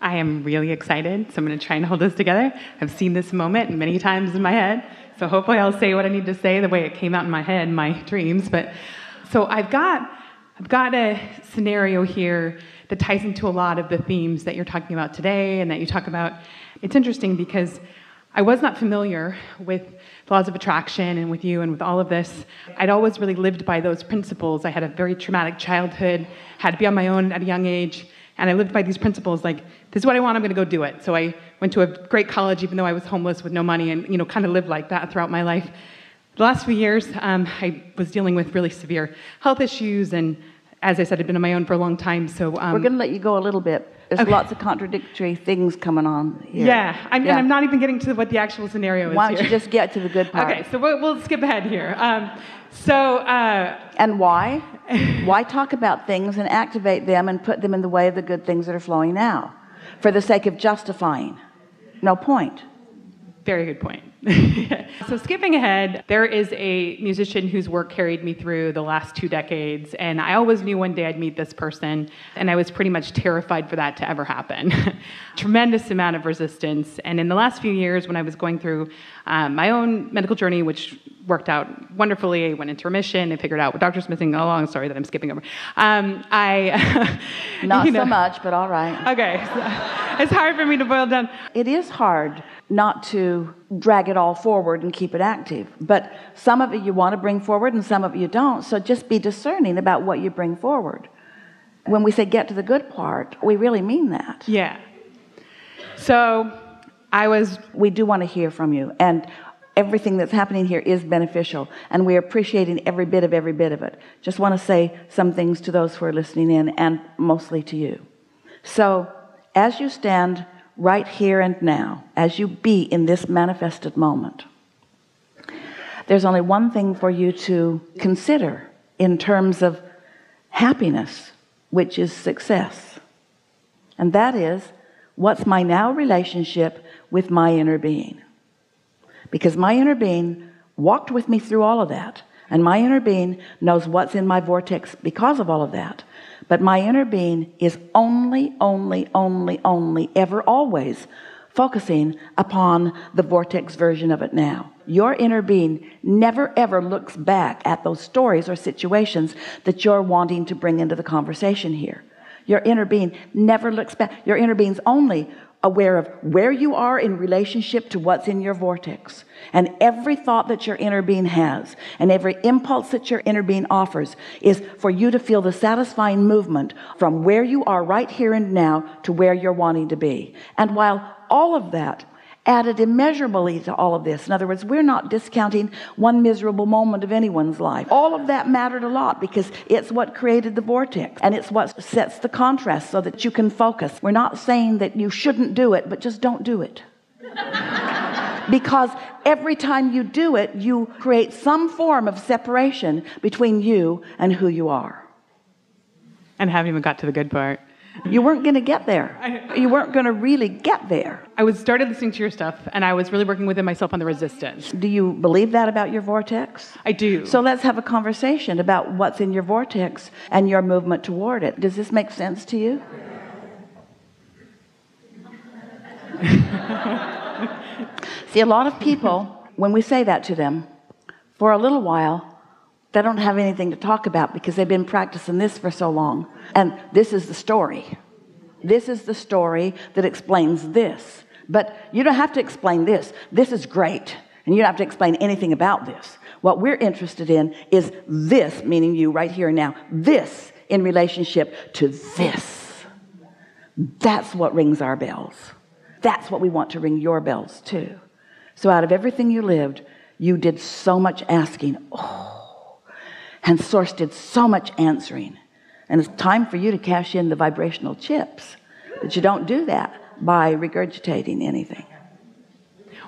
I am really excited, so I'm going to try and hold this together. I've seen this moment many times in my head, so hopefully I'll say what I need to say the way it came out in my head, my dreams. But so I've got a scenario here that ties into a lot of the themes that you're talking about today and that you talk about. It's interesting because I was not familiar with the laws of attraction and with you and with all of this. I'd always really lived by those principles. I had a very traumatic childhood, had to be on my own at a young age, and I lived by these principles like, this is what I want, I'm going to go do it. So I went to a great college even though I was homeless with no money and, kind of lived like that throughout my life. The last few years, I was dealing with really severe health issues, and as I said, I'd been on my own for a long time. So we're going to let you go a little bit. There's lots of contradictory things coming on here. Yeah, and I'm not even getting to what the actual scenario is. Why don't you just get to the good part? Okay, so we'll skip ahead here. And why? Why talk about things and activate them and put them in the way of the good things that are flowing now? For the sake of justifying. No point. Very good point. So skipping ahead, there is a musician whose work carried me through the last 2 decades, and I always knew one day I'd meet this person, and I was pretty much terrified for that to ever happen. Tremendous amount of resistance, and in the last few years when I was going through my own medical journey, which worked out wonderfully, I went into remission, I figured out what doctor's missing, long story that I'm skipping over. Not so much, but all right. Okay, so it's hard for me to boil down. It is hard not to drag it all forward and keep it active, but some of it you want to bring forward and some of it you don't, so just be discerning about what you bring forward. When we say get to the good part, we really mean that. Yeah. So we do want to hear from you, and everything that's happening here is beneficial, and we're appreciating every bit of it. Just want to say some things to those who are listening in, and mostly to you. So as you stand right here and now, as you be in this manifested moment, there's only one thing for you to consider in terms of happiness, which is success. And that is, what's my now relationship with my inner being? Because my inner being walked with me through all of that, and my inner being knows what's in my vortex because of all of that. But my inner being is only, ever, always focusing upon the vortex version of it now. Your inner being never, ever looks back at those stories or situations that you're wanting to bring into the conversation here. Your inner being never looks back. Your inner being's only aware of where you are in relationship to what's in your vortex. And every thought that your inner being has and every impulse that your inner being offers is for you to feel the satisfying movement from where you are right here and now to where you're wanting to be. And while all of that added immeasurably to all of this, in other words, we're not discounting one miserable moment of anyone's life. All of that mattered a lot because it's what created the vortex, and it's what sets the contrast so that you can focus. We're not saying that you shouldn't do it, but just don't do it. Because every time you do it, you create some form of separation between you and who you are. And haven't even got to the good part. You weren't going to get there. You weren't going to really get there. I started listening to your stuff, and I was really working within myself on the resistance. Do you believe that about your vortex? I do. So let's have a conversation about what's in your vortex and your movement toward it. Does this make sense to you? See, a lot of people, when we say that to them, for a little while, they don't have anything to talk about because they've been practicing this for so long. And this is the story. This is the story that explains this. But you don't have to explain this. This is great. And you don't have to explain anything about this. What we're interested in is this, meaning you right here and now. This in relationship to this. That's what rings our bells. That's what we want to ring your bells too. So out of everything you lived, you did so much asking. And Source did so much answering. And it's time for you to cash in the vibrational chips. But you don't do that by regurgitating anything.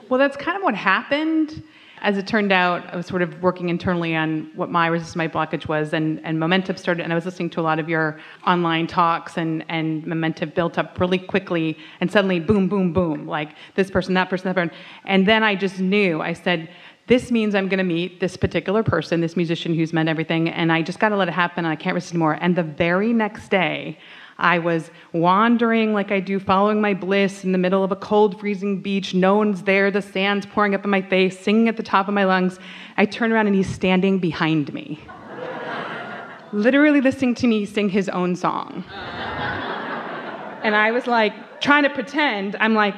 Well, that's kind of what happened. As it turned out, I was sort of working internally on what my resistance, my blockage was, and momentum started, and I was listening to a lot of your online talks, and momentum built up really quickly, and suddenly, boom, boom, boom, like this person, that person, that person. And then I just knew, I said, this means I'm going to meet this particular person, this musician who's meant everything, and I just got to let it happen, and I can't resist anymore. And the very next day, I was wandering like I do, following my bliss in the middle of a cold, freezing beach. No one's there. The sand's pouring up in my face, singing at the top of my lungs. I turn around and he's standing behind me, literally listening to me sing his own song. And I was like, trying to pretend, I'm like,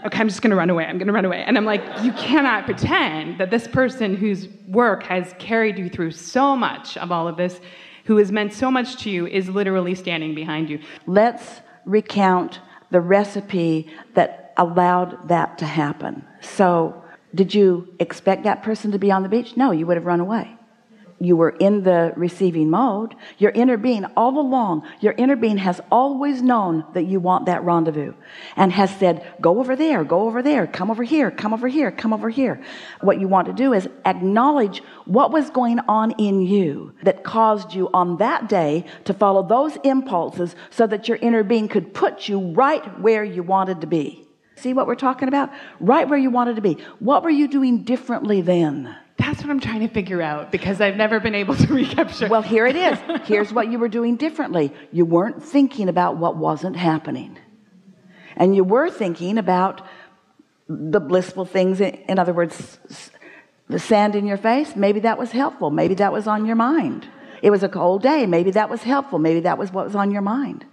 okay, I'm just going to run away. I'm going to run away. And I'm like, you cannot pretend that this person whose work has carried you through so much of all of this, who has meant so much to you, is literally standing behind you. Let's recount the recipe that allowed that to happen. So, did you expect that person to be on the beach? No, you would have run away. You were in the receiving mode. Your inner being, all along, your inner being has always known that you want that rendezvous and has said, go over there, come over here, come over here, come over here. What you want to do is acknowledge what was going on in you that caused you on that day to follow those impulses so that your inner being could put you right where you wanted to be. See what we're talking about? Right where you wanted to be. What were you doing differently then? That's what I'm trying to figure out, because I've never been able to recapture. Well, here it is. Here's what you were doing differently. You weren't thinking about what wasn't happening. And you were thinking about the blissful things. In other words, the sand in your face, maybe that was helpful. Maybe that was on your mind. It was a cold day. Maybe that was helpful. Maybe that was what was on your mind.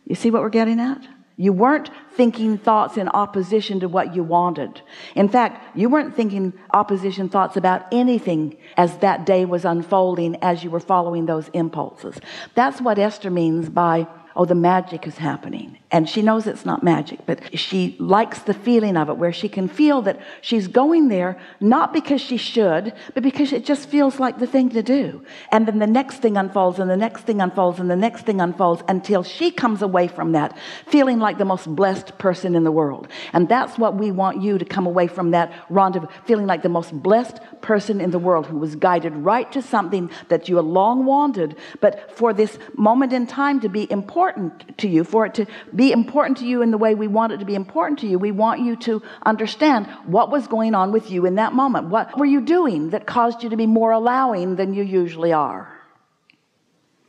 You see what we're getting at? You weren't thinking thoughts in opposition to what you wanted. In fact, you weren't thinking opposition thoughts about anything as that day was unfolding, as you were following those impulses. That's what Esther means by, oh, the magic is happening. And she knows it's not magic, but she likes the feeling of it, where she can feel that she's going there, not because she should, but because it just feels like the thing to do. And then the next thing unfolds, and the next thing unfolds, and the next thing unfolds, until she comes away from that feeling like the most blessed person in the world. And that's what we want you to come away from that rendezvous, feeling like the most blessed person in the world, who was guided right to something that you had long wanted, but for this moment in time to be important to you, for it to be important to you in the way we want it to be important to you. We want you to understand what was going on with you in that moment. What were you doing that caused you to be more allowing than you usually are?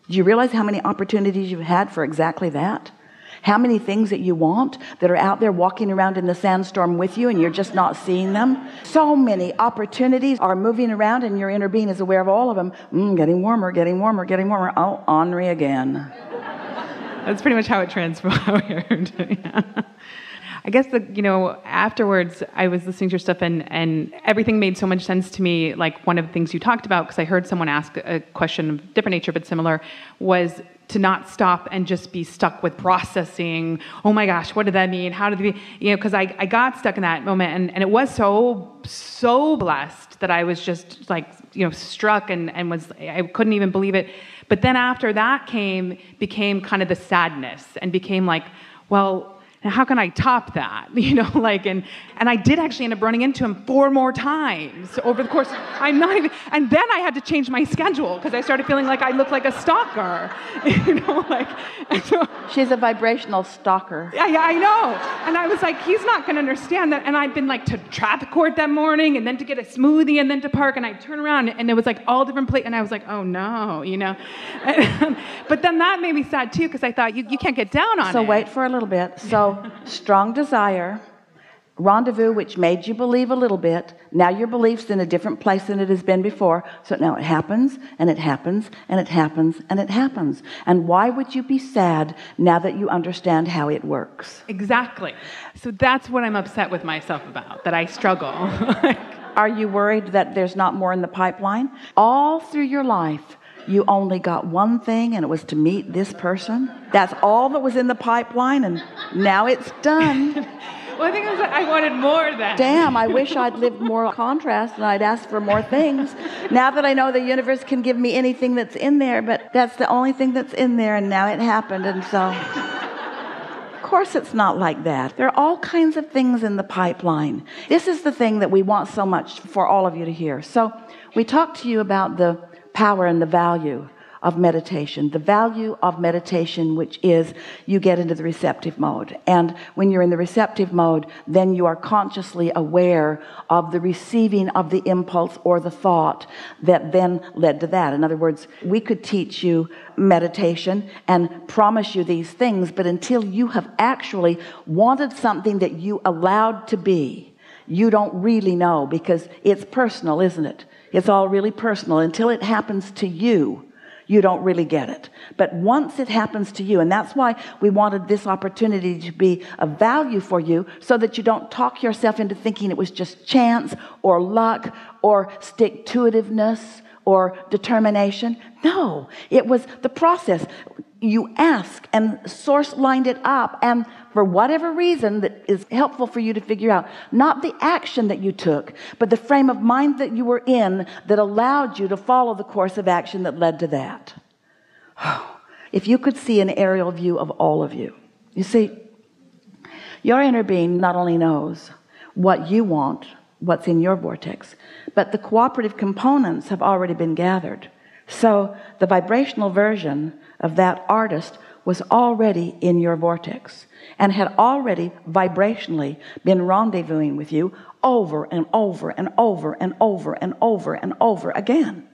Do you realize how many opportunities you've had for exactly that? How many things that you want that are out there walking around in the sandstorm with you, and you're just not seeing them? So many opportunities are moving around, and your inner being is aware of all of them. Getting warmer, getting warmer, getting warmer. Oh, ornery again. That's pretty much how it transpired. Yeah. I guess afterwards I was listening to your stuff, and everything made so much sense to me. Like, one of the things you talked about, because I heard someone ask a question of different nature but similar, was to not stop and just be stuck with processing. Oh my gosh, what did that mean? How did because I got stuck in that moment, and it was so blessed that I was just like, struck and I couldn't even believe it. But then after that became kind of the sadness, and became like, well, and how can I top that? And I did actually end up running into him 4 more times over the course. And then I had to change my schedule, because I started feeling like I looked like a stalker. So, she's a vibrational stalker. Yeah, I know. And I was like, he's not going to understand that. And I'd been like to traffic court that morning, and then to get a smoothie, and then to park, and I'd turn around, and it was like all different places. And I was like, oh no, But then that made me sad too, because I thought you can't get down on it. So wait for a little bit. So strong desire, rendezvous, which made you believe a little bit. Now your belief's in a different place than it has been before. So now it happens, and it happens, and it happens, and it happens. And why would you be sad now that you understand how it works? Exactly. So that's what I'm upset with myself about, that I struggle. Are you worried that there's not more in the pipeline? All through your life, you only got one thing, and it was to meet this person. That's all that was in the pipeline, and now it's done. Well, I think I wanted more then. Damn, I wish I'd lived more contrast and I'd asked for more things. Now that I know the universe can give me anything that's in there, but that's the only thing that's in there, and now it happened, and so... Of course it's not like that. There are all kinds of things in the pipeline. This is the thing that we want so much for all of you to hear. So we talked to you about the power and the value of meditation, the value of meditation, which is you get into the receptive mode. And when you're in the receptive mode, then you are consciously aware of the receiving of the impulse or the thought that then led to that. In other words, we could teach you meditation and promise you these things, but until you have actually wanted something that you allowed to be, you don't really know, because it's personal, isn't it? It's all really personal. Until it happens to you, you don't really get it. But once it happens to you, and that's why we wanted this opportunity to be of value for you, so that you don't talk yourself into thinking it was just chance or luck or stick-to-itiveness or determination. No, it was the process. You ask, and source lined it up, and for whatever reason that is helpful for you to figure out, not the action that you took, but the frame of mind that you were in that allowed you to follow the course of action that led to that. If you could see an aerial view of all of you. You see, your inner being not only knows what you want, what's in your vortex, but the cooperative components have already been gathered. So the vibrational version of that artist was already in your vortex and had already vibrationally been rendezvousing with you over and over and over and over and over and over again.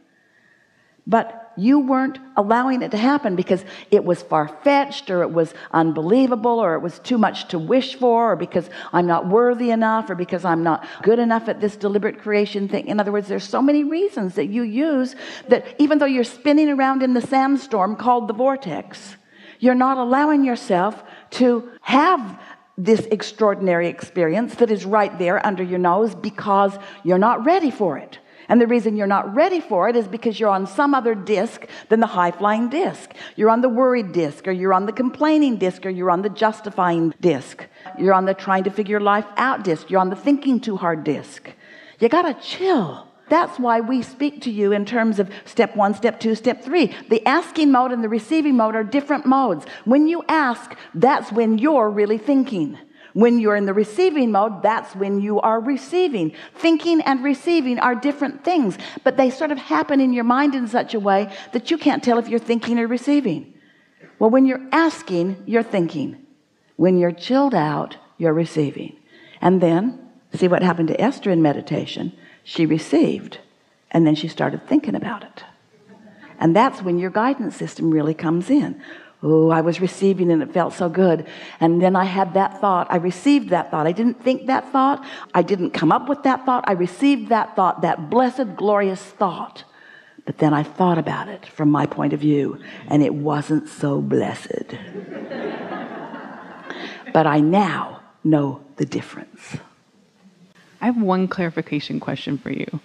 But you weren't allowing it to happen because it was far-fetched, or it was unbelievable, or it was too much to wish for, or because I'm not worthy enough, or because I'm not good enough at this deliberate creation thing. In other words, there's so many reasons that you use that even though you're spinning around in the sandstorm called the vortex, you're not allowing yourself to have this extraordinary experience that is right there under your nose, because you're not ready for it. And the reason you're not ready for it is because you're on some other disc than the high-flying disc. You're on the worried disc, or you're on the complaining disc, or you're on the justifying disc. You're on the trying to figure life out disc. You're on the thinking too hard disc. You gotta chill. That's why we speak to you in terms of step 1, step 2, step 3. The asking mode and the receiving mode are different modes. When you ask, that's when you're really thinking. When you're in the receiving mode, that's when you are receiving. Thinking and receiving are different things, but they sort of happen in your mind in such a way that you can't tell if you're thinking or receiving. Well, when you're asking, you're thinking. When you're chilled out, you're receiving. And then, see what happened to Esther in meditation. She received, and then she started thinking about it. And that's when your guidance system really comes in. Oh, I was receiving and it felt so good. And then I had that thought. I received that thought. I didn't think that thought. I didn't come up with that thought. I received that thought, that blessed, glorious thought. But then I thought about it from my point of view, and it wasn't so blessed. But I now know the difference. I have one clarification question for you.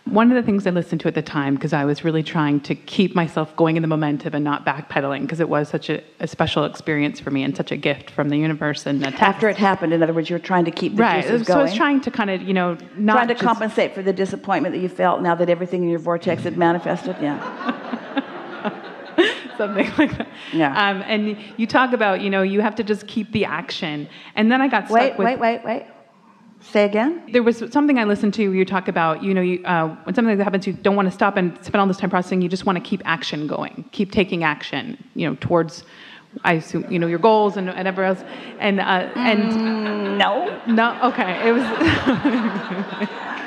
One of the things I listened to at the time, because I was really trying to keep myself going in the momentum and not backpedaling, because it was such a special experience for me and such a gift from the universe. And after it happened, in other words, you were trying to keep the juices going. So I was trying to kind of, not trying to compensate for the disappointment that you felt now that everything in your vortex had manifested. Yeah. Something like that. Yeah. And you talk about, you have to just keep the action. And then I got stuck with... Wait. Say again? There was something I listened to where you talk about, when something like that happens, you don't want to stop and spend all this time processing. You just want to keep action going, keep taking action, towards, I assume, your goals and whatever else. And no, okay, it was.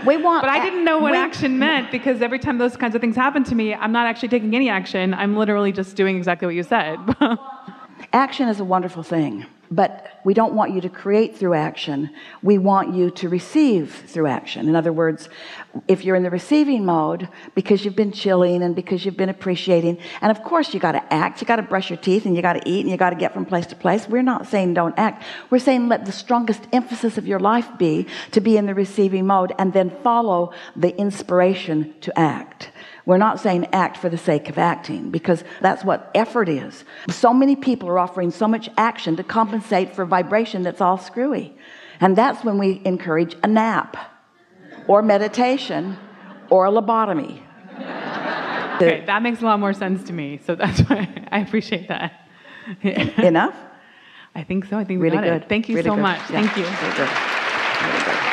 But I didn't know what action meant, because every time those kinds of things happen to me, I'm not actually taking any action. I'm literally just doing exactly what you said. Action is a wonderful thing, but we don't want you to create through action. We want you to receive through action. In other words, if you're in the receiving mode, because you've been chilling and because you've been appreciating, and of course you got to act, you got to brush your teeth, and you got to eat, and you got to get from place to place. We're not saying don't act. We're saying let the strongest emphasis of your life be to be in the receiving mode, and then follow the inspiration to act. We're not saying act for the sake of acting, because that's what effort is. So many people are offering so much action to compensate for vibration that's all screwy. And that's when we encourage a nap or meditation or a lobotomy. Okay, that makes a lot more sense to me. So that's why I appreciate that. Enough? I think so. I think we got it. Thank you so much. Yeah. Thank you. Really good. Really good.